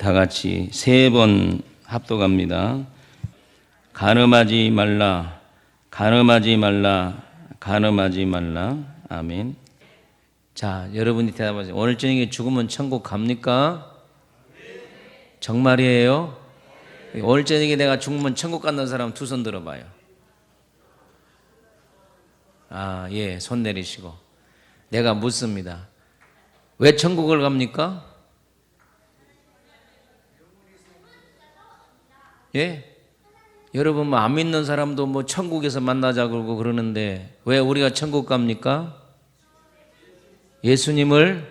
다 같이 3번 합독합니다. 간음하지 말라, 간음하지 말라, 간음하지 말라. 아멘. 자, 여러분이 대답하세요. 오늘 저녁에 죽으면 천국 갑니까? 정말이에요? 오늘 저녁에 내가 죽으면 천국 간다는 사람 두 손 들어봐요. 아, 예, 손 내리시고. 내가 묻습니다. 왜 천국을 갑니까? 예? 여러분 뭐 안 믿는 사람도 뭐 천국에서 만나자 그러고 그러는데 왜 우리가 천국 갑니까? 예수님을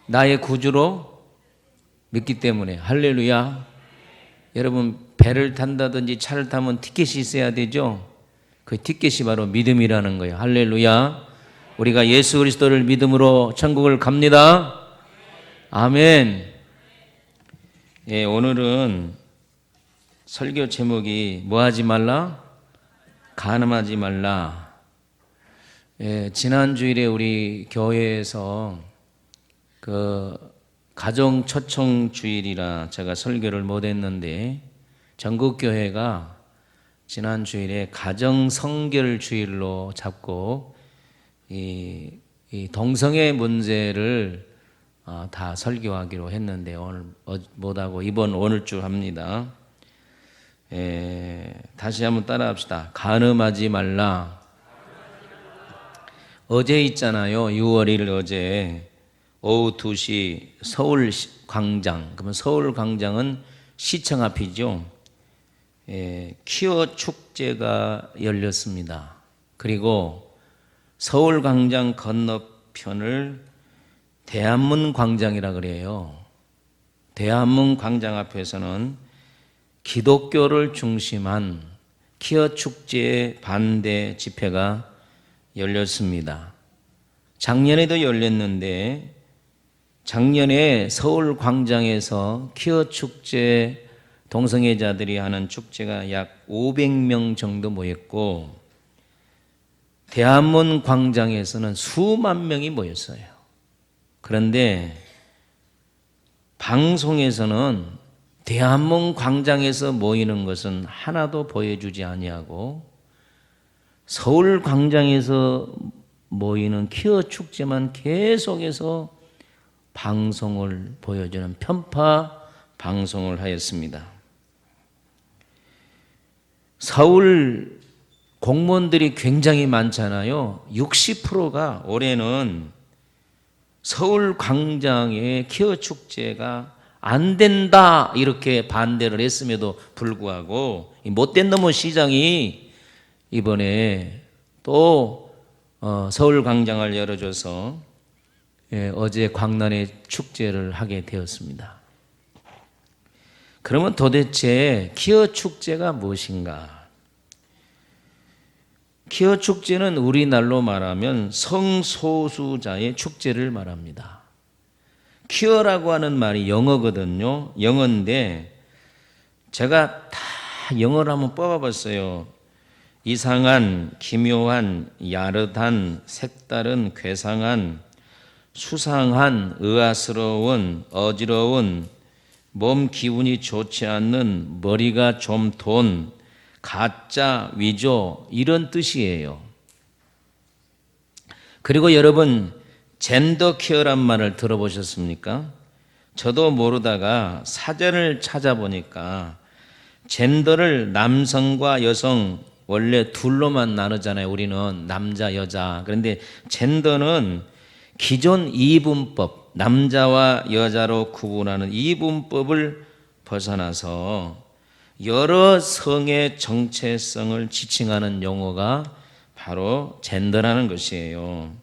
나의 구주로 믿기 때문에. 할렐루야. 여러분 배를 탄다든지 차를 타면 티켓이 있어야 되죠. 그 티켓이 바로 믿음이라는 거예요. 할렐루야. 우리가 예수 그리스도를 믿음으로 천국을 갑니다. 아멘. 예, 오늘은 설교 제목이 뭐 하지 말라? 간음하지 말라. 예, 지난 주일에 우리 교회에서 그 가정 초청 주일이라 제가 설교를 못 했는데 전국 교회가 지난 주일에 가정 성결 주일로 잡고 이 동성애 문제를 다 설교하기로 했는데 오늘 못하고 오늘 주 합니다. 다시 한번 따라합시다. 간음하지 말라. 어제 있잖아요. 6월 1일 어제 오후 2시 서울광장. 그러면 서울광장은 시청 앞이죠. 퀴어 축제가 열렸습니다. 그리고 서울광장 건너편을 대한문 광장이라 그래요. 대한문 광장 앞에서는 기독교를 중심한 퀴어 축제의 반대 집회가 열렸습니다. 작년에도 열렸는데 작년에 서울 광장에서 퀴어 축제 동성애자들이 하는 축제가 약 500명 정도 모였고 대한문 광장에서는 수만 명이 모였어요. 그런데 방송에서는 대한문 광장에서 모이는 것은 하나도 보여주지 아니하고 서울 광장에서 모이는 퀴어 축제만 계속해서 방송을 보여주는 편파 방송을 하였습니다. 서울 공무원들이 굉장히 많잖아요. 60%가 올해는 서울 광장의 퀴어 축제가 안 된다 이렇게 반대를 했음에도 불구하고 못된 놈의 시장이 이번에 또 서울 광장을 열어줘서 어제 광란의 축제를 하게 되었습니다. 그러면 도대체 퀴어 축제가 무엇인가? 퀴어 축제는 우리날로 말하면 성소수자의 축제를 말합니다. 퀴어라고 하는 말이 영어거든요. 영어인데 제가 다 영어를 한번 뽑아봤어요. 이상한, 기묘한, 야릇한, 색다른, 괴상한, 수상한, 의아스러운, 어지러운, 몸 기운이 좋지 않는, 머리가 좀 돈, 가짜, 위조 이런 뜻이에요. 그리고 여러분 젠더 퀴어란 말을 들어보셨습니까? 저도 모르다가 사전을 찾아보니까 젠더를 남성과 여성 원래 둘로만 나누잖아요. 우리는 남자, 여자. 그런데 젠더는 기존 이분법, 남자와 여자로 구분하는 이분법을 벗어나서 여러 성의 정체성을 지칭하는 용어가 바로 젠더라는 것이에요.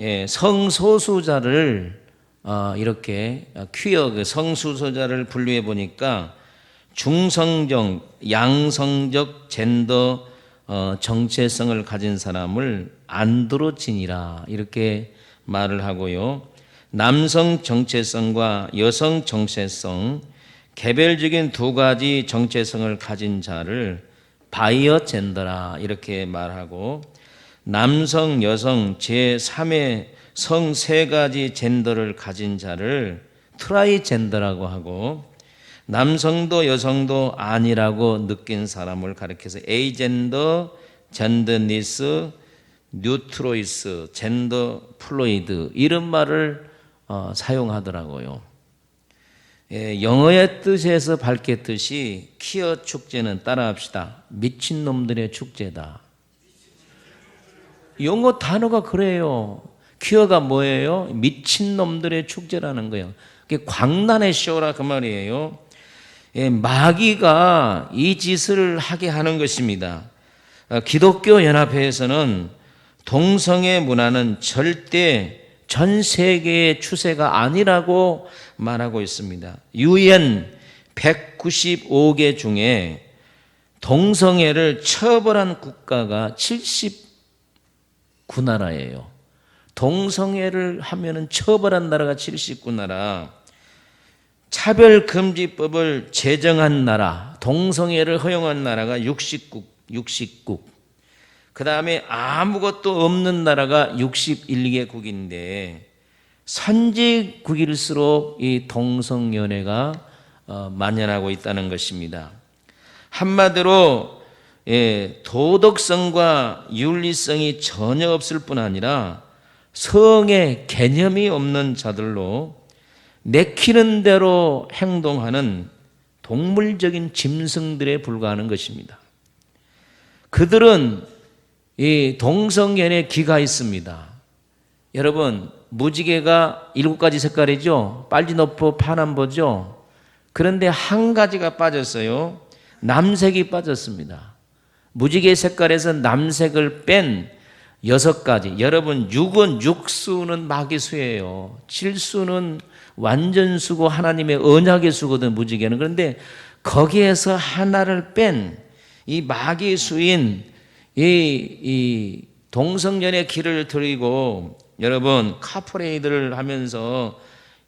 예, 성소수자를 이렇게 퀴어 그 성소수자를 분류해 보니까 중성적, 양성적 젠더 정체성을 가진 사람을 안드로진이라 이렇게 말을 하고요. 남성 정체성과 여성 정체성, 개별적인 두 가지 정체성을 가진 자를 바이어 젠더라 이렇게 말하고 남성, 여성 제3의 성 세 가지 젠더를 가진 자를 트라이젠더라고 하고, 남성도 여성도 아니라고 느낀 사람을 가리켜서 에이젠더, 젠더니스, 뉴트로이스, 젠더 플루이드 이런 말을 사용하더라고요. 영어의 뜻에서 밝혔듯이 퀴어 축제는 따라합시다. 미친놈들의 축제다. 영어 단어가 그래요. 퀴어가 뭐예요? 미친놈들의 축제라는 거예요. 그게 광란의 쇼라 그 말이에요. 마귀가 이 짓을 하게 하는 것입니다. 기독교 연합회에서는 동성애 문화는 절대 전 세계의 추세가 아니라고 말하고 있습니다. UN 195개 중에 동성애를 처벌한 국가가 79나라예요. 동성애를 하면은 처벌한 나라가 79나라. 차별금지법을 제정한 나라, 동성애를 허용한 나라가 60국. 그 다음에 아무것도 없는 나라가 61개국인데 선진국일수록 이 동성연애가 만연하고 있다는 것입니다. 한마디로 도덕성과 윤리성이 전혀 없을 뿐 아니라 성의 개념이 없는 자들로 내키는 대로 행동하는 동물적인 짐승들에 불과하는 것입니다. 그들은 이 동성연애 기가 있습니다. 여러분, 무지개가 7가지 색깔이죠. 빨주노초, 파남보죠. 그런데 한 가지가 빠졌어요. 남색이 빠졌습니다. 무지개 색깔에서 남색을 뺀 6가지. 여러분, 6은 육수는 마귀수예요. 7수는 완전수고 하나님의 언약의 수거든, 무지개는. 그런데 거기에서 하나를 뺀 이 마귀수인 이 동성연의 길을 들이고 여러분 카프레이드를 하면서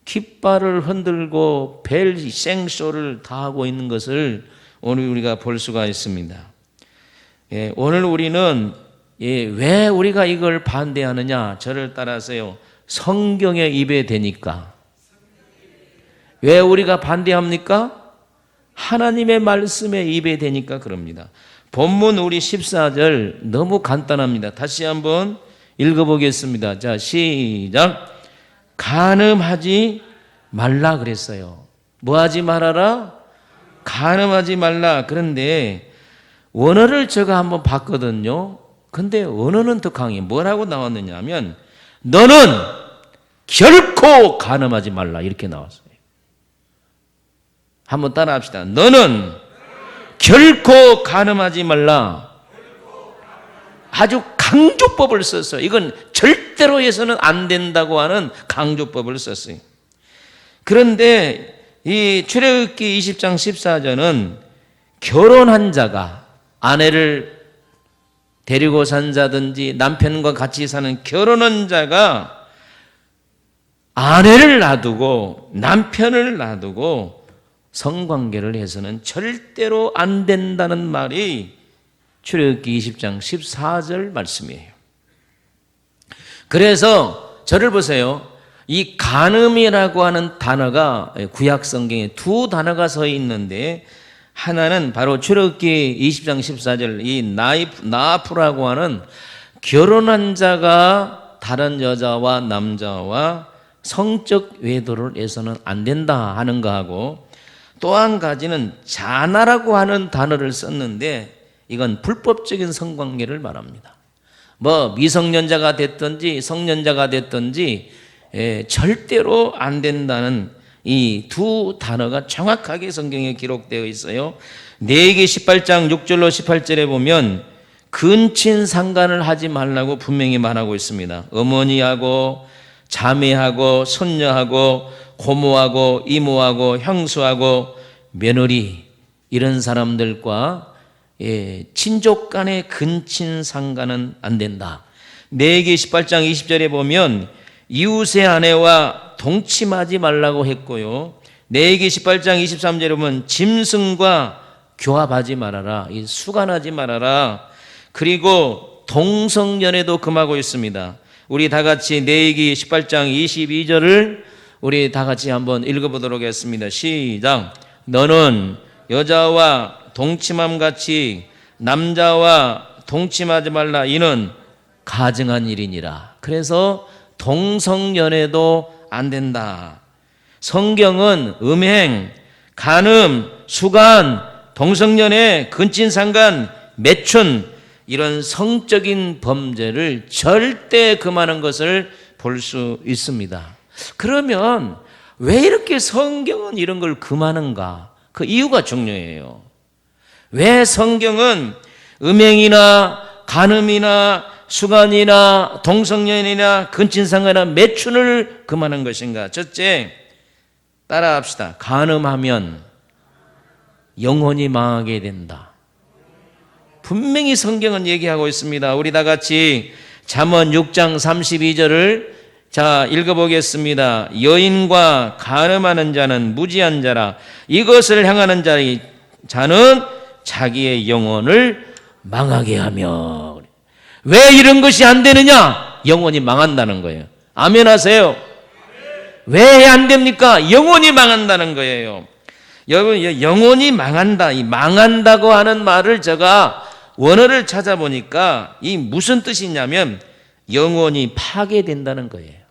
깃발을 흔들고 벨 생쇼를 다 하고 있는 것을 오늘 우리가 볼 수가 있습니다. 오늘 우리는 왜 우리가 이걸 반대하느냐? 저를 따라서요. 성경의 입에 대니까. 왜 우리가 반대합니까? 하나님의 말씀에 입에 대니까 그럽니다. 본문 우리 14절 너무 간단합니다. 다시 한번 읽어보겠습니다. 자, 시작. 간음하지 말라 그랬어요. 뭐 하지 말아라? 간음하지 말라. 그런데 원어를 제가 한번 봤거든요. 근데 원어는 더 강해요. 뭐라고 나왔느냐 하면 너는 결코 간음하지 말라 이렇게 나왔어요. 한번 따라 합시다. 너는 결코 간음하지 말라. 아주 강조법을 썼어요. 이건 절대로 해서는 안 된다고 하는 강조법을 썼어요. 그런데 이 출애굽기 20장 14절은 결혼한 자가 아내를 데리고 산 자든지 남편과 같이 사는 결혼한 자가 아내를 놔두고 남편을 놔두고 성관계를 해서는 절대로 안 된다는 말이 출애굽기 20장 14절 말씀이에요. 그래서 저를 보세요. 이 간음이라고 하는 단어가 구약 성경에 두 단어가 서 있는데 하나는 바로 출애굽기 20장 14절 이 나아프라고 하는 결혼한 자가 다른 여자와 남자와 성적 외도를 해서는 안 된다 하는 거하고 또 한 가지는 자나라고 하는 단어를 썼는데 이건 불법적인 성관계를 말합니다. 뭐 미성년자가 됐든지 성년자가 됐든지 절대로 안 된다는 이 두 단어가 정확하게 성경에 기록되어 있어요. 레위기 18장 6절로 18절에 보면 근친 상간을 하지 말라고 분명히 말하고 있습니다. 어머니하고 자매하고 손녀하고 고모하고 이모하고 형수하고 며느리 이런 사람들과 친족 간의 근친 상간은 안 된다. 레위기 18장 20절에 보면 이웃의 아내와 동침하지 말라고 했고요. 레위기 18장 23절에 보면 짐승과 교합하지 말아라. 수간하지 말아라. 그리고 동성연애도 금하고 있습니다. 우리 다 같이 레위기 18장 22절을 우리 다 같이 한번 읽어보도록 하겠습니다. 시작. 너는 여자와 동침함 같이 남자와 동침하지 말라. 이는 가증한 일이니라. 그래서 동성연애도 안 된다. 성경은 음행, 간음, 수간, 동성연애, 근친상간, 매춘 이런 성적인 범죄를 절대 금하는 것을 볼 수 있습니다. 그러면 왜 이렇게 성경은 이런 걸 금하는가? 그 이유가 중요해요. 왜 성경은 음행이나 간음이나 수간이나 동성연이나 근친상간이나 매춘을 금하는 것인가? 첫째, 따라합시다. 간음하면 영혼이 망하게 된다. 분명히 성경은 얘기하고 있습니다. 우리 다 같이 잠언 6장 32절을 자 읽어보겠습니다. 여인과 간음하는 자는 무지한 자라. 이것을 행하는 자는 자기의 영혼을 망하게 하며. 왜 이런 것이 안 되느냐? 영혼이 망한다는 거예요. 아멘 하세요. 왜 안 됩니까? 영혼이 망한다는 거예요. 여러분, 영혼이 망한다. 이 망한다고 하는 말을 제가 원어를 찾아보니까 이 무슨 뜻이냐면 영혼이 파괴된다는 거예요.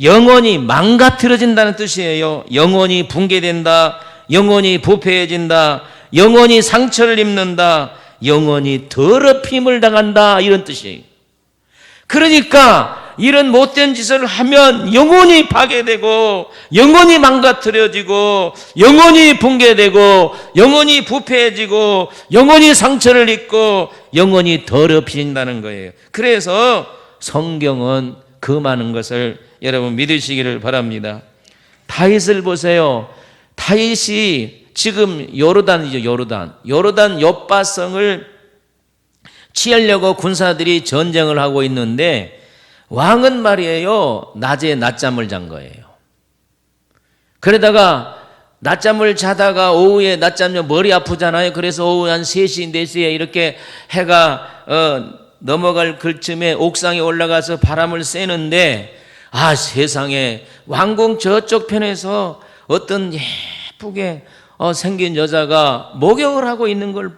영혼이 망가뜨려진다는 뜻이에요. 영혼이 붕괴된다. 영혼이 부패해진다. 영혼이 상처를 입는다. 영혼이 더럽힘을 당한다. 이런 뜻이에요. 그러니까 이런 못된 짓을 하면 영혼이 파괴되고 영혼이 망가뜨려지고 영혼이 붕괴되고 영혼이 부패해지고 영혼이 상처를 입고 영혼이 더럽혀진다는 거예요. 그래서 성경은 금하는 것을 여러분 믿으시기를 바랍니다. 다윗을 보세요. 다윗이 지금 요르단이죠. 요르단 욥바성을 취하려고 군사들이 전쟁을 하고 있는데 왕은 말이에요, 낮에 낮잠을 잔 거예요. 그러다가 낮잠을 자다가 오후에 낮잠 머리 아프잖아요. 그래서 오후 한 3시, 4시에 이렇게 해가 넘어갈 그쯤에 옥상에 올라가서 바람을 쐬는데 세상에 왕궁 저쪽 편에서 어떤 예쁘게 생긴 여자가 목욕을 하고 있는 걸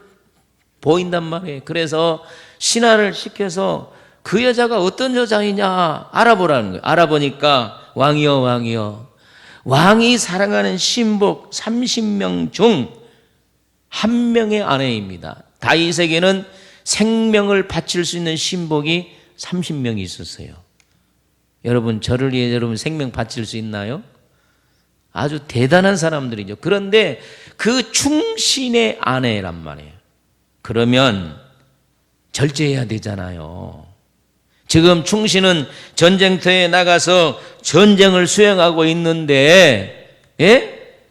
보인단 말이에요. 그래서 신하를 시켜서 그 여자가 어떤 여자이냐 알아보라는 거예요. 알아보니까 왕이여 왕이 사랑하는 신복 30명 중 한 명의 아내입니다. 다윗에게는 생명을 바칠 수 있는 신복이 30명이 있었어요. 여러분, 저를 위해 여러분 생명 바칠 수 있나요? 아주 대단한 사람들이죠. 그런데 그 충신의 아내란 말이에요. 그러면 절제해야 되잖아요. 지금 충신은 전쟁터에 나가서 전쟁을 수행하고 있는데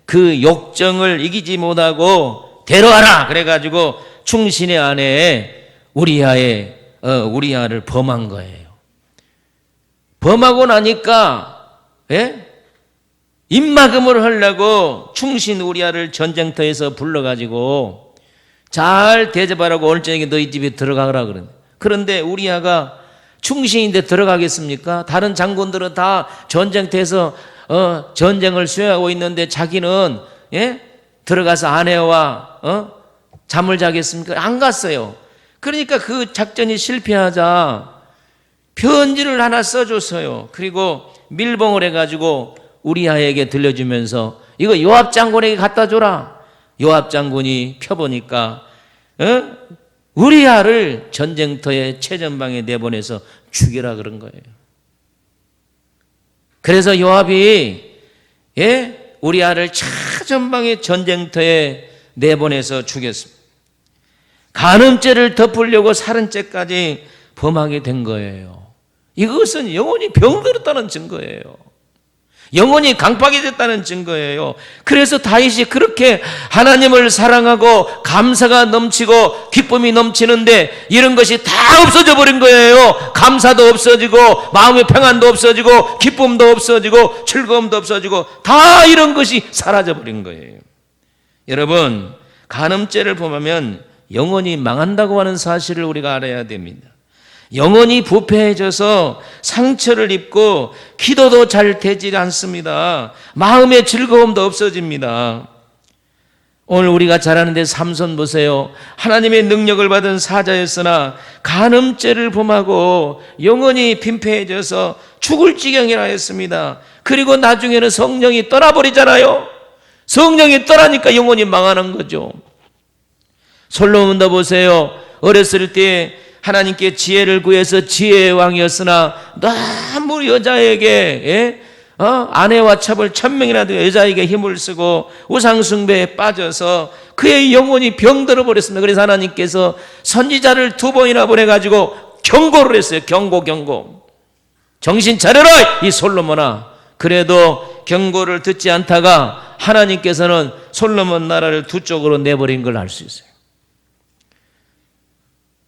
그 욕정을 이기지 못하고 데려와라 그래가지고 충신의 아내 우리아를 범한 거예요. 범하고 나니까 입막음을 하려고 충신 우리아를 전쟁터에서 불러가지고 잘 대접하라고 오늘 저녁에 너희 집에 들어가라 그러는데, 그런데 우리아가 충신인데 들어가겠습니까? 다른 장군들은 다 전쟁터에서 전쟁을 수행하고 있는데 자기는 들어가서 아내와 잠을 자겠습니까? 안 갔어요. 그러니까 그 작전이 실패하자 편지를 하나 써줬어요. 그리고 밀봉을 해가지고 우리아에게 들려주면서 이거 요압 장군에게 갖다 줘라. 요압 장군이 펴보니까 우리아를 전쟁터의 최전방에 내보내서 죽이라 그런 거예요. 그래서 요압이 우리아를 최전방의 전쟁터에 내보내서 죽였습니다. 간음죄를 덮으려고 살인죄까지 범하게 된 거예요. 이것은 영혼이 병들었다는 증거예요. 영혼이 강팍해졌다는 증거예요. 그래서 다윗이 그렇게 하나님을 사랑하고 감사가 넘치고 기쁨이 넘치는데 이런 것이 다 없어져 버린 거예요. 감사도 없어지고 마음의 평안도 없어지고 기쁨도 없어지고 즐거움도 없어지고 다 이런 것이 사라져 버린 거예요. 여러분, 간음죄를 범하면 영혼이 망한다고 하는 사실을 우리가 알아야 됩니다. 영혼이 부패해져서 상처를 입고 기도도 잘 되지 않습니다. 마음의 즐거움도 없어집니다. 오늘 우리가 잘 아는데 삼손 보세요. 하나님의 능력을 받은 사자였으나 간음죄를 범하고 영혼이 빈패해져서 죽을 지경이라 했습니다. 그리고 나중에는 성령이 떠나버리잖아요. 성령이 떠나니까 영혼이 망하는 거죠. 솔로몬도 보세요. 어렸을 때 하나님께 지혜를 구해서 지혜의 왕이었으나 너무 여자에게 아내와 첩을 1000명이나 되어 여자에게 힘을 쓰고 우상숭배에 빠져서 그의 영혼이 병들어 버렸습니다. 그래서 하나님께서 선지자를 2번이나 보내가지고 경고를 했어요. 경고. 정신 차려라 이 솔로몬아. 그래도 경고를 듣지 않다가 하나님께서는 솔로몬 나라를 두 쪽으로 내버린 걸 알 수 있어요.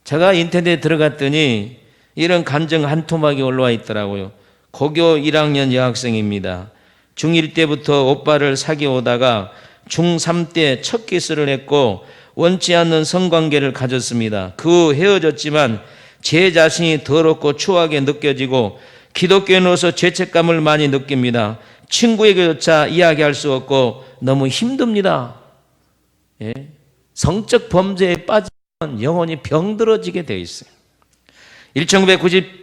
제가 인터넷에 들어갔더니 이런 간증 한 토막이 올라와 있더라고요. 고교 1학년 여학생입니다. 중1 때부터 오빠를 사귀어오다가 중3 때 첫 키스를 했고 원치 않는 성관계를 가졌습니다. 그 후 헤어졌지만 제 자신이 더럽고 추하게 느껴지고 기독교인으로서 죄책감을 많이 느낍니다. 친구에게조차 이야기할 수 없고 너무 힘듭니다. 성적 범죄에 빠지면 영혼이 병들어지게 되어 있어요. 1997년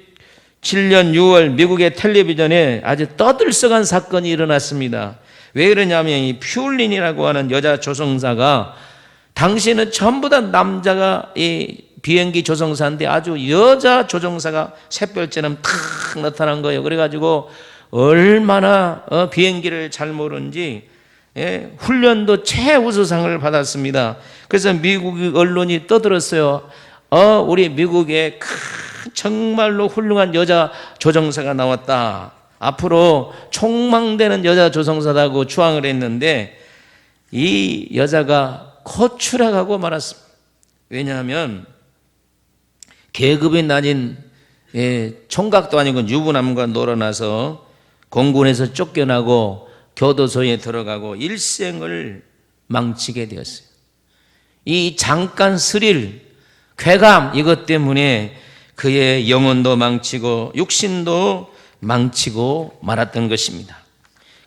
6월 미국의 텔레비전에 아주 떠들썩한 사건이 일어났습니다. 왜 그러냐면 이 퓨린이라고 하는 여자 조종사가 당시에는 전부 다 남자가 이 비행기 조종사인데 아주 여자 조종사가 샛별처럼 탁 나타난 거예요. 그래가지고 얼마나 비행기를 잘 모르는지 훈련도 최우수상을 받았습니다. 그래서 미국 언론이 떠들었어요. 우리 미국에 정말로 훌륭한 여자 조종사가 나왔다. 앞으로 촉망되는 여자 조종사라고 추앙을 했는데 이 여자가 코출해가고 말았습니다. 왜냐하면 계급이 낮은 총각도 아니고 유부남과 놀아나서 공군에서 쫓겨나고 교도소에 들어가고 일생을 망치게 되었어요. 이 잠깐 스릴, 쾌감 이것 때문에 그의 영혼도 망치고 육신도 망치고 말았던 것입니다.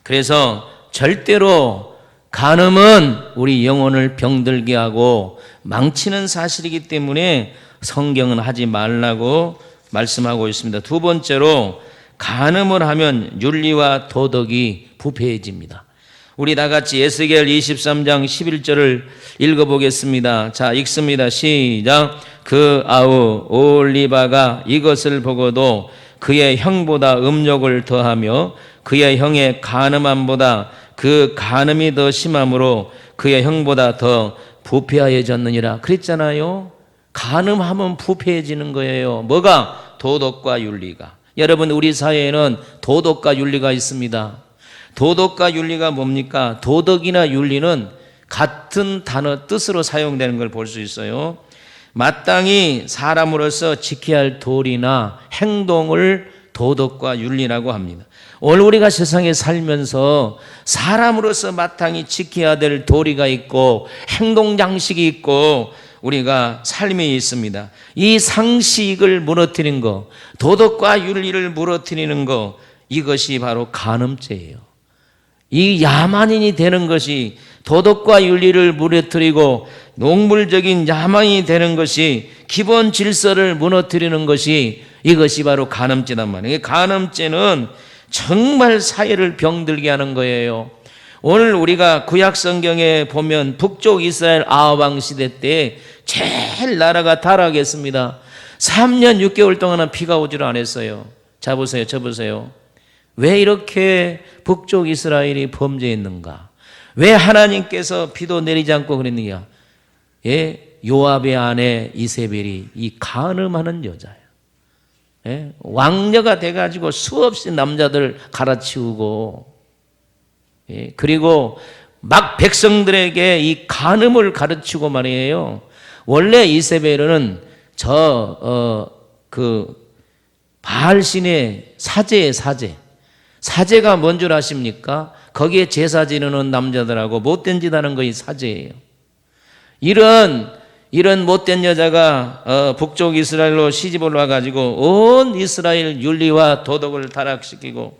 그래서 절대로 간음은 우리 영혼을 병들게 하고 망치는 사실이기 때문에 성경은 하지 말라고 말씀하고 있습니다. 두 번째로 간음을 하면 윤리와 도덕이 부패해집니다. 우리 다같이 에스겔 23장 11절을 읽어보겠습니다. 자, 읽습니다. 시작. 그 아우 오홀리바가 이것을 보고도 그의 형보다 음욕을 더하며 그의 형의 간음함보다 그 간음이 더 심함으로 그의 형보다 더 부패하여졌느니라. 그랬잖아요. 간음하면 부패해지는 거예요. 뭐가? 도덕과 윤리가. 여러분, 우리 사회에는 도덕과 윤리가 있습니다. 도덕과 윤리가 뭡니까? 도덕이나 윤리는 같은 단어 뜻으로 사용되는 걸 볼 수 있어요. 마땅히 사람으로서 지켜야 할 도리나 행동을 도덕과 윤리라고 합니다. 오늘 우리가 세상에 살면서 사람으로서 마땅히 지켜야 될 도리가 있고 행동 양식이 있고 우리가 삶이 있습니다. 이 상식을 무너뜨리는 거, 도덕과 윤리를 무너뜨리는 거, 이것이 바로 간음죄예요. 이 야만인이 되는 것이, 도덕과 윤리를 무너뜨리고 농물적인 야만이 되는 것이, 기본 질서를 무너뜨리는 것이, 이것이 바로 간음죄단 말이에요. 간음죄는 정말 사회를 병들게 하는 거예요. 오늘 우리가 구약 성경에 보면 북쪽 이스라엘 아합 시대 때 제일 나라가 타락했습니다. 3년 6개월 동안은 비가 오지를 않았어요. 자 보세요, 저 보세요. 왜 이렇게 북쪽 이스라엘이 범죄했는가? 왜 하나님께서 비도 내리지 않고 그랬느냐? 요압의 아내 이세벨이 이 간음하는 여자예요. 왕녀가 돼가지고 수없이 남자들 갈아치우고, 그리고 막 백성들에게 이 간음을 가르치고 말이에요. 원래 이세벨은 바알신의 사제의 사제. 사제가 뭔 줄 아십니까? 거기에 제사 지내는 남자들하고 못된 짓 하는 것이 사제예요. 이런 이런 못된 여자가 북쪽 이스라엘로 시집을 와가지고 온 이스라엘 윤리와 도덕을 타락시키고,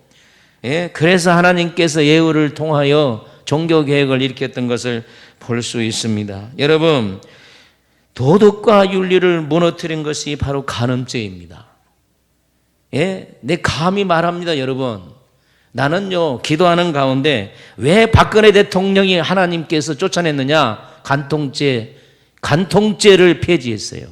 그래서 하나님께서 예후를 통하여 종교개혁을 일으켰던 것을 볼 수 있습니다. 여러분, 도덕과 윤리를 무너뜨린 것이 바로 간음죄입니다. 내 감히 말합니다. 여러분, 나는요 기도하는 가운데 왜 박근혜 대통령이 하나님께서 쫓아냈느냐? 간통죄를 폐지했어요.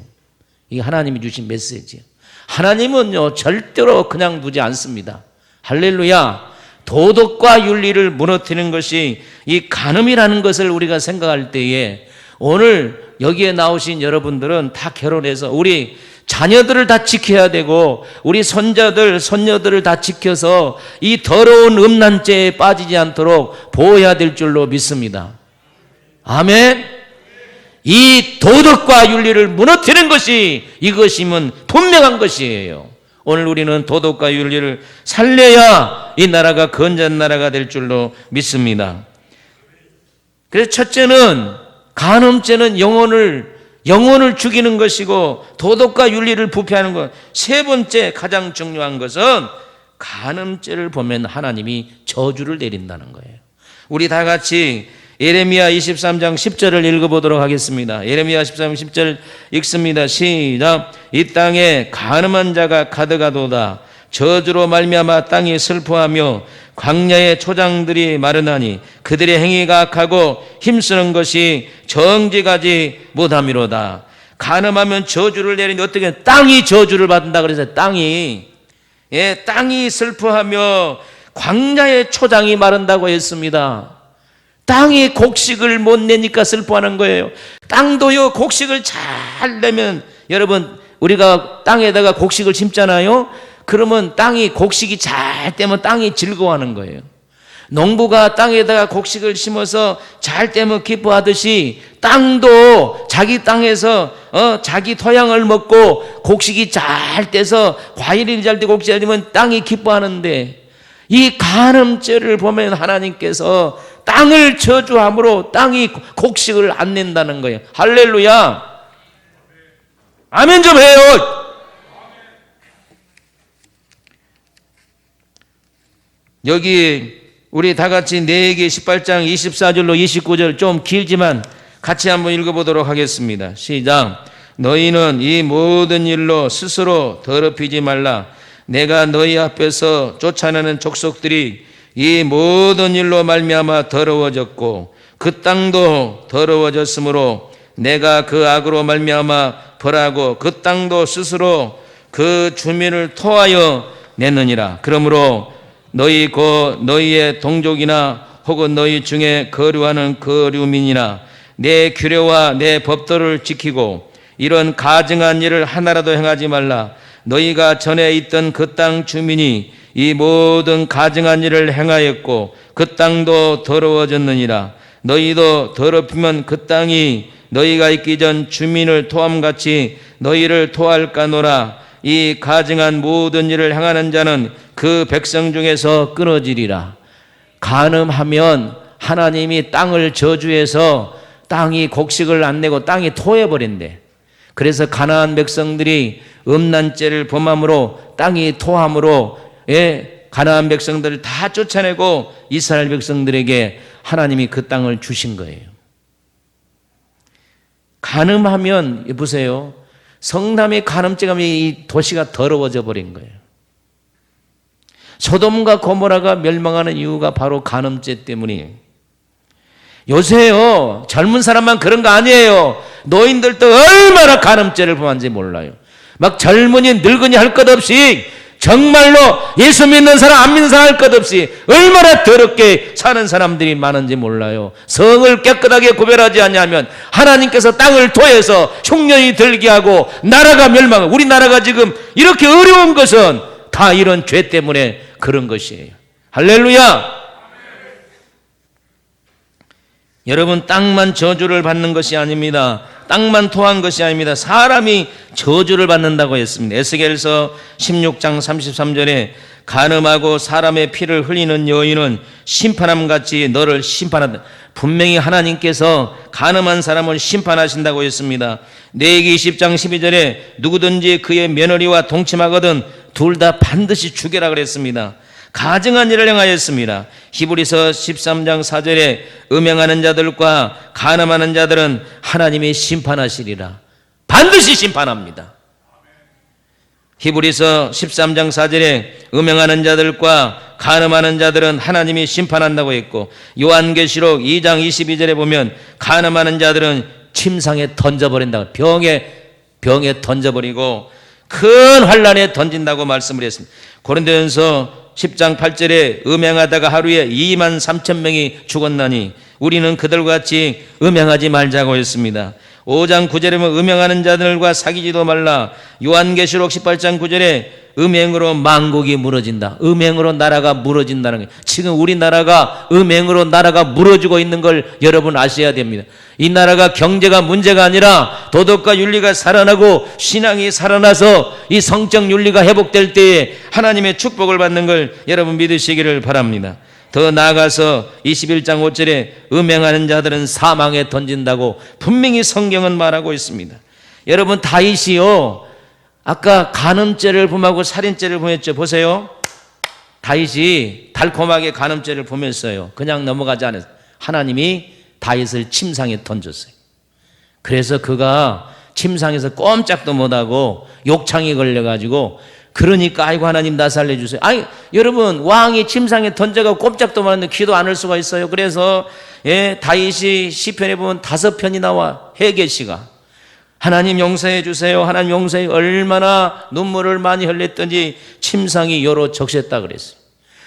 이게 하나님이 주신 메시지예요. 하나님은요 절대로 그냥 두지 않습니다. 할렐루야. 도덕과 윤리를 무너뜨리는 것이 이 간음이라는 것을 우리가 생각할 때에, 오늘 여기에 나오신 여러분들은 다 결혼해서 우리 자녀들을 다 지켜야 되고 우리 손자들 손녀들을 다 지켜서 이 더러운 음란죄에 빠지지 않도록 보호해야 될 줄로 믿습니다. 아멘. 이 도덕과 윤리를 무너뜨리는 것이 이것이면 분명한 것이에요. 오늘 우리는 도덕과 윤리를 살려야 이 나라가 건전한 나라가 될 줄로 믿습니다. 그래서 첫째는 간음죄는 영혼을 죽이는 것이고 도덕과 윤리를 부패하는 것. 세 번째 가장 중요한 것은 간음죄를 보면 하나님이 저주를 내린다는 거예요. 우리 다 같이 예레미야 23장 10절을 읽어보도록 하겠습니다. 예레미야 13장 10절 읽습니다. 시작. 이 땅에 간음한 자가 가득하도다. 저주로 말미암아 땅이 슬퍼하며 광야의 초장들이 마르나니 그들의 행위가 악하고 힘쓰는 것이 정직하지 못함이로다. 간음하면 저주를 내리니 어떻게 땅이 저주를 받는다 그래서 땅이 슬퍼하며 광야의 초장이 마른다고 했습니다. 땅이 곡식을 못 내니까 슬퍼하는 거예요. 땅도요 곡식을 잘 내면, 여러분 우리가 땅에다가 곡식을 심잖아요. 그러면 땅이 곡식이 잘 되면 땅이 즐거워하는 거예요. 농부가 땅에다가 곡식을 심어서 잘 되면 기뻐하듯이 땅도 자기 땅에서 자기 토양을 먹고 곡식이 잘 돼서 과일이 잘 되고 곡식이 잘 되면 땅이 기뻐하는데, 이 간음죄를 보면 하나님께서 땅을 저주함으로 땅이 곡식을 안 낸다는 거예요. 할렐루야. 아멘 좀 해요. 여기 우리 다 같이 레위기 18장 24절로 29절 좀 길지만 같이 한번 읽어보도록 하겠습니다. 시작. 너희는 이 모든 일로 스스로 더럽히지 말라. 내가 너희 앞에서 쫓아내는 족속들이 이 모든 일로 말미암아 더러워졌고 그 땅도 더러워졌으므로 내가 그 악으로 말미암아 벌하고 그 땅도 스스로 그 주민을 토하여 냈느니라. 그러므로 너희 곧 너희의 동족이나 혹은 너희 중에 거류하는 거류민이나 내 규례와 내 법도를 지키고 이런 가증한 일을 하나라도 행하지 말라. 너희가 전에 있던 그 땅 주민이 이 모든 가증한 일을 행하였고 그 땅도 더러워졌느니라. 너희도 더럽히면 그 땅이 너희가 있기 전 주민을 토함같이 너희를 토할까노라. 이 가증한 모든 일을 행하는 자는 그 백성 중에서 끊어지리라. 간음하면 하나님이 땅을 저주해서 땅이 곡식을 안 내고 땅이 토해버린대. 그래서 가나안 백성들이 음란죄를 범함으로 땅이 토함으로 가나안 백성들을 다 쫓아내고 이스라엘 백성들에게 하나님이 그 땅을 주신 거예요. 간음하면 보세요. 성남의 간음죄가 이 도시가 더러워져 버린 거예요. 소돔과 고모라가 멸망하는 이유가 바로 간음죄 때문이에요. 요새요 젊은 사람만 그런 거 아니에요. 노인들도 얼마나 간음죄를 범한지 몰라요. 막 젊은이 늙은이 할 것 없이 정말로 예수 믿는 사람 안 믿는 사람 할 것 없이 얼마나 더럽게 사는 사람들이 많은지 몰라요. 성을 깨끗하게 구별하지 않냐면 하나님께서 땅을 토해서 흉년이 들게 하고 나라가 멸망하고, 우리나라가 지금 이렇게 어려운 것은 다 이런 죄 때문에 그런 것이에요. 할렐루야. 여러분, 땅만 저주를 받는 것이 아닙니다. 땅만 토한 것이 아닙니다. 사람이 저주를 받는다고 했습니다. 에스겔서 16장 33절에 간음하고 사람의 피를 흘리는 여인은 심판함같이 너를 심판한다. 분명히 하나님께서 간음한 사람을 심판하신다고 했습니다. 레위기 10장 12절에 누구든지 그의 며느리와 동침하거든 둘 다 반드시 죽여라 그랬습니다. 가증한 일을 행하였습니다. 히브리서 13장 4절에 음행하는 자들과 간음하는 자들은 하나님이 심판하시리라. 반드시 심판합니다. 히브리서 13장 4절에 음행하는 자들과 간음하는 자들은 하나님이 심판한다고 했고, 요한계시록 2장 22절에 보면 간음하는 자들은 침상에 던져버린다고, 병에 던져버리고 큰 환란에 던진다고 말씀을 했습니다. 고린도전서 10장 8절에 음행하다가 하루에 2만 3천 명이 죽었나니 우리는 그들과 같이 음행하지 말자고 했습니다. 5장 9절에 보면 음행하는 자들과 사귀지도 말라. 요한계시록 18장 9절에 음행으로 만국이 무너진다. 음행으로 나라가 무너진다는 거예요. 지금 우리나라가 음행으로 나라가 무너지고 있는 걸 여러분 아셔야 됩니다. 이 나라가 경제가 문제가 아니라 도덕과 윤리가 살아나고 신앙이 살아나서 이 성적 윤리가 회복될 때에 하나님의 축복을 받는 걸 여러분 믿으시기를 바랍니다. 더 나아가서 21장 5절에 음행하는 자들은 사망에 던진다고 분명히 성경은 말하고 있습니다. 여러분 다윗이요, 아까 간음죄를 범하고 살인죄를 범했죠. 보세요. 다윗이 달콤하게 간음죄를 범했어요. 그냥 넘어가지 않았어요. 하나님이 다윗을 침상에 던졌어요. 그래서 그가 침상에서 꼼짝도 못하고 욕창이 걸려가지고, 그러니까 아이고 하나님 나 살려주세요. 아니 여러분, 왕이 침상에 던져가고 꼼짝도 못하는데 기도 안 할 수가 있어요. 그래서 다윗이 시편에 보면 5편이 나와. 회개시가 하나님 용서해 주세요, 하나님 용서해. 얼마나 눈물을 많이 흘렸던지 침상이 여로 적셨다 그랬어요.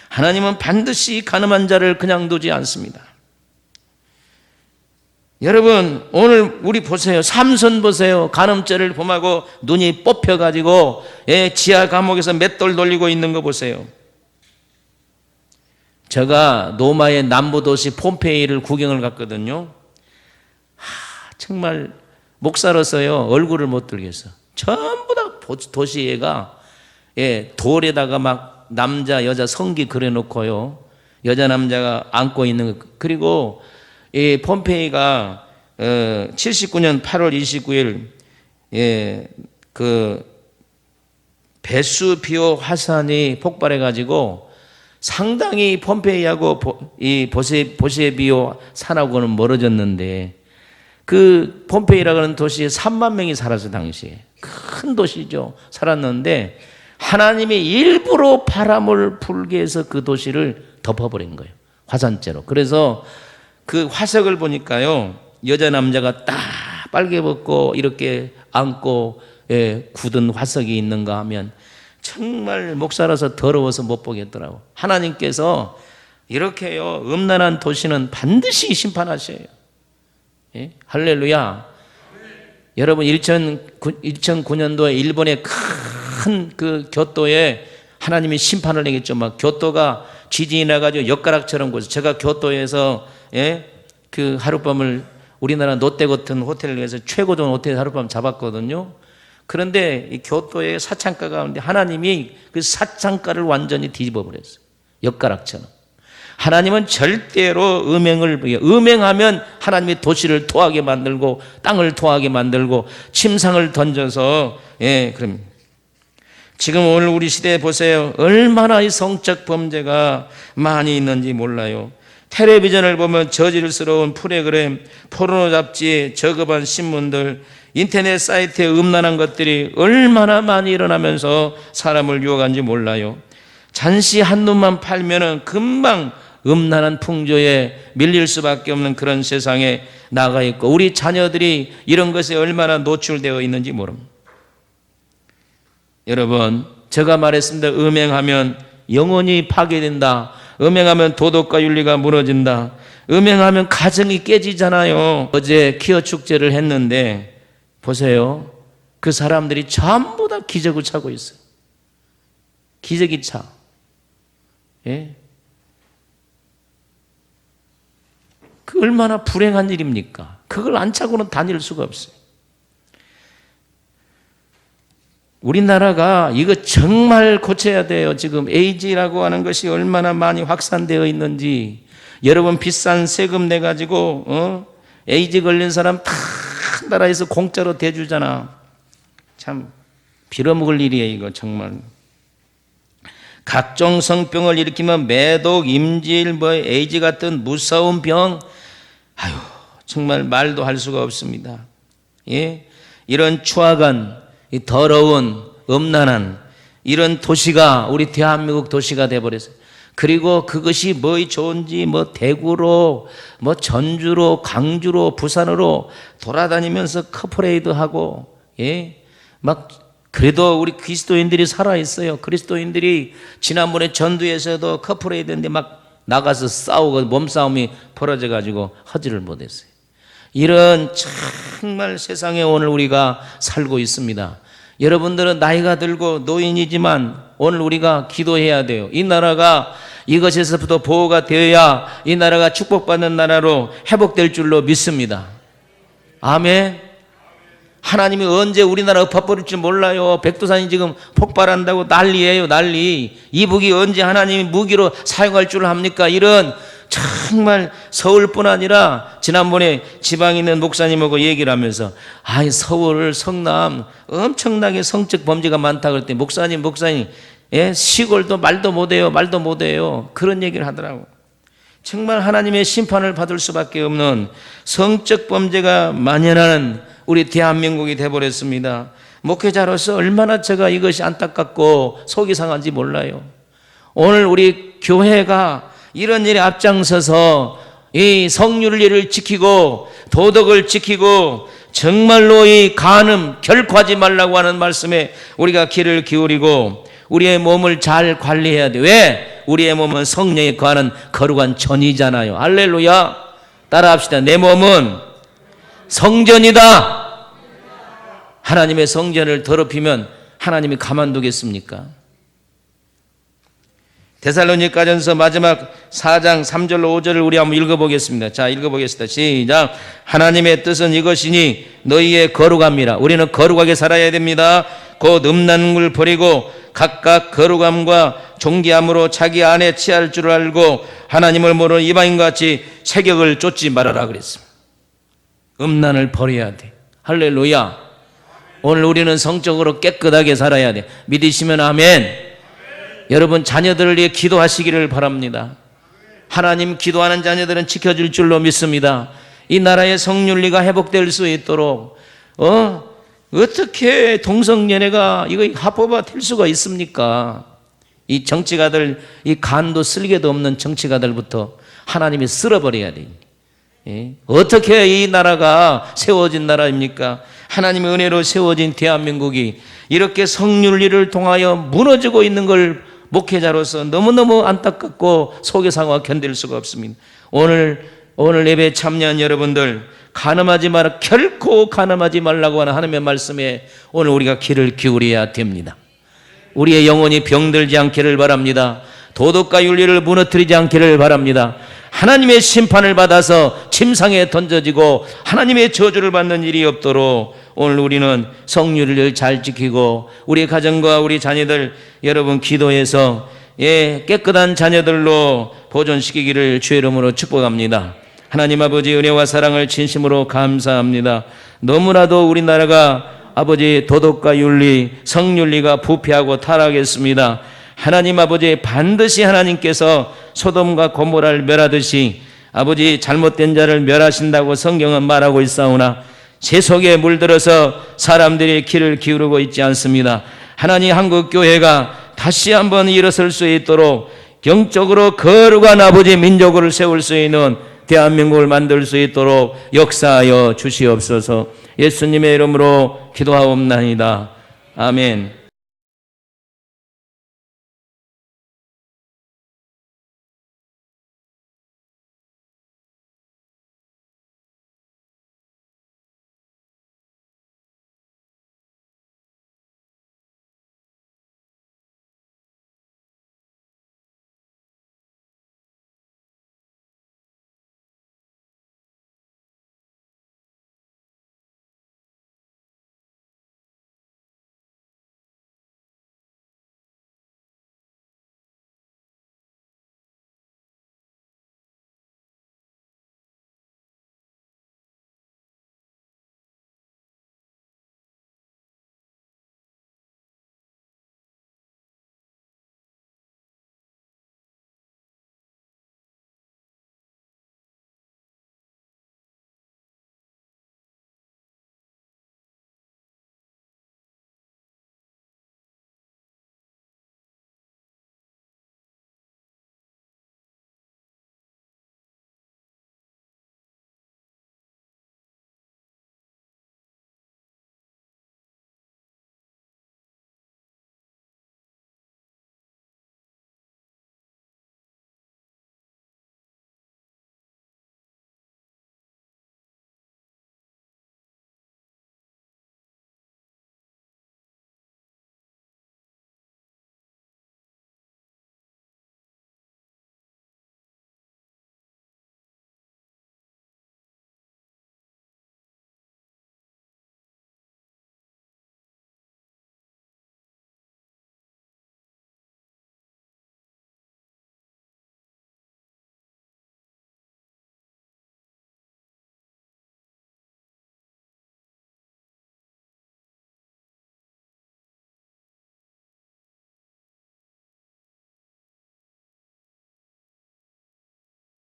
하나님은 반드시 간음한 자를 그냥 두지 않습니다. 여러분 오늘 우리 보세요. 삼손 보세요. 간음죄를 범하고 눈이 뽑혀가지고 지하 감옥에서 맷돌 돌리고 있는 거 보세요. 제가 로마의 남부 도시 폼페이를 구경을 갔거든요. 정말 목사로서요 얼굴을 못 들겠어. 전부 다 도시애가 돌에다가 막 남자 여자 성기 그려놓고요, 여자 남자가 안고 있는 거. 그리고 이 폼페이가 79년 8월 29일 그 베수비오 화산이 폭발해 가지고 상당히 폼페이하고 이 보세비오 산하고는 멀어졌는데, 그 폼페이라고 하는 도시에 3만 명이 살았어요. 당시에 큰 도시죠. 살았는데 하나님이 일부러 바람을 불게 해서 그 도시를 덮어버린 거예요, 화산재로. 그래서 그 화석을 보니까요, 여자 남자가 딱 빨개 벗고 이렇게 안고 굳은 화석이 있는가 하면 정말 목사라서 더러워서 못 보겠더라고. 하나님께서 이렇게요 음란한 도시는 반드시 심판하셔요. 할렐루야. 여러분 2009년도에 일본의 큰 그 교토에 하나님이 심판을 내겠죠. 막 교토가 지진이 나가지고 엿가락처럼 고서 제가 교토에서 그 하룻밤을 우리나라 롯데 같은 호텔에서 최고 좋은 호텔 하룻밤 잡았거든요. 그런데 이 교토의 사창가 가운데 하나님이 그 사창가를 완전히 뒤집어 버렸어요. 엿가락처럼. 하나님은 절대로 음행하면 하나님이 도시를 토하게 만들고 땅을 토하게 만들고 침상을 던져서 그럼 지금 오늘 우리 시대에 보세요. 얼마나 이 성적 범죄가 많이 있는지 몰라요. 텔레비전을 보면 저질스러운 프로그램, 포르노 잡지, 저급한 신문들, 인터넷 사이트에 음란한 것들이 얼마나 많이 일어나면서 사람을 유혹하는지 몰라요. 잠시 한눈만 팔면은 금방 음란한 풍조에 밀릴 수밖에 없는 그런 세상에 나가 있고, 우리 자녀들이 이런 것에 얼마나 노출되어 있는지 모릅니다. 여러분, 제가 말했습니다. 음행하면 영혼이 파괴된다. 음행하면 도덕과 윤리가 무너진다. 음행하면 가정이 깨지잖아요. 어제 퀴어 축제를 했는데 보세요. 그 사람들이 전부 다 기저귀 차고 있어요. 기저귀 차. 그 얼마나 불행한 일입니까? 그걸 안 차고는 다닐 수가 없어요. 우리나라가 이거 정말 고쳐야 돼요. 지금 에이즈라고 하는 것이 얼마나 많이 확산되어 있는지. 여러분 비싼 세금 내가지고 에이즈 걸린 사람 다 나라에서 공짜로 대주잖아. 참 빌어먹을 일이에요 이거 정말. 각종 성병을 일으키면 매독, 임질, 에이즈 같은 무서운 병, 아유 정말 말도 할 수가 없습니다. 예? 이런 추악한, 이 더러운, 음란한 이런 도시가 우리 대한민국 도시가 돼버렸어요. 그리고 그것이 뭐 좋은지 대구로, 전주로, 강주로, 부산으로 돌아다니면서 커플레이드하고, 예? 그래도 우리 그리스도인들이 살아있어요. 그리스도인들이 지난번에 전두에서도 커플레이드인데 나가서 싸우고 몸싸움이 벌어져가지고 하지를 못했어요. 이런 정말 세상에 오늘 우리가 살고 있습니다. 여러분들은 나이가 들고 노인이지만 오늘 우리가 기도해야 돼요. 이 나라가 이것에서부터 보호가 되어야 이 나라가 축복받는 나라로 회복될 줄로 믿습니다. 아멘. 하나님이 언제 우리나라 엎어버릴지 몰라요. 백두산이 지금 폭발한다고 난리예요, 난리. 이북이 언제 하나님이 무기로 사용할 줄 압니까? 이런 정말 서울뿐 아니라 지난번에 지방에 있는 목사님하고 얘기를 하면서 서울, 성남 엄청나게 성적 범죄가 많다 그랬더니 목사님 예? 시골도 말도 못해요. 그런 얘기를 하더라고. 정말 하나님의 심판을 받을 수밖에 없는 성적 범죄가 만연하는 우리 대한민국이 돼버렸습니다. 목회자로서 얼마나 제가 이것이 안타깝고 속이 상한지 몰라요. 오늘 우리 교회가 이런 일에 앞장서서 이 성윤리를 지키고 도덕을 지키고 정말로 이 간음 결코 하지 말라고 하는 말씀에 우리가 귀를 기울이고 우리의 몸을 잘 관리해야 돼. 왜? 우리의 몸은 성령에 거하는 거룩한 전이잖아요. 할렐루야. 따라합시다. 내 몸은 성전이다. 하나님의 성전을 더럽히면 하나님이 가만두겠습니까? 데살로니가전서 마지막 4장 3절로 5절을 우리 한번 읽어보겠습니다. 자, 읽어보겠습니다. 시작. 하나님의 뜻은 이것이니 너희의 거룩함이라. 우리는 거룩하게 살아야 됩니다. 곧 음란한 걸 버리고 각각 거룩함과 존귀함으로 자기 안에 취할 줄 알고 하나님을 모르는 이방인같이 세격을 쫓지 말아라 그랬습니다. 음란을 버려야 돼. 할렐루야. 오늘 우리는 성적으로 깨끗하게 살아야 돼. 믿으시면 아멘. 여러분 자녀들을 위해 기도하시기를 바랍니다. 하나님 기도하는 자녀들은 지켜줄 줄로 믿습니다. 이 나라의 성윤리가 회복될 수 있도록 어떻게 동성연애가 이거 합법화 될 수가 있습니까? 이 정치가들, 이 간도 쓸개도 없는 정치가들부터 하나님이 쓸어버려야 돼. 예? 어떻게 이 나라가 세워진 나라입니까? 하나님의 은혜로 세워진 대한민국이 이렇게 성윤리를 통하여 무너지고 있는 걸 목회자로서 너무너무 안타깝고 속의 상황 견딜 수가 없습니다. 오늘 예배 참여한 여러분들 간음하지 마라, 결코 간음하지 말라고 하는 하나님의 말씀에 오늘 우리가 귀를 기울여야 됩니다. 우리의 영혼이 병들지 않기를 바랍니다. 도덕과 윤리를 무너뜨리지 않기를 바랍니다. 하나님의 심판을 받아서 침상에 던져지고 하나님의 저주를 받는 일이 없도록 오늘 우리는 성윤리를 잘 지키고 우리 가정과 우리 자녀들 여러분 기도해서 깨끗한 자녀들로 보존시키기를 주의 이름으로 축복합니다. 하나님 아버지 은혜와 사랑을 진심으로 감사합니다. 너무나도 우리나라가 아버지 도덕과 윤리, 성윤리가 부패하고 타락했습니다. 하나님 아버지 반드시 하나님께서 소돔과 고모라를 멸하듯이 아버지 잘못된 자를 멸하신다고 성경은 말하고 있사오나 제 속에 물들어서 사람들이 귀를 기울이고 있지 않습니다. 하나님 한국교회가 다시 한번 일어설 수 있도록 영적으로 거룩한 아버지 민족을 세울 수 있는 대한민국을 만들 수 있도록 역사하여 주시옵소서. 예수님의 이름으로 기도하옵나이다. 아멘.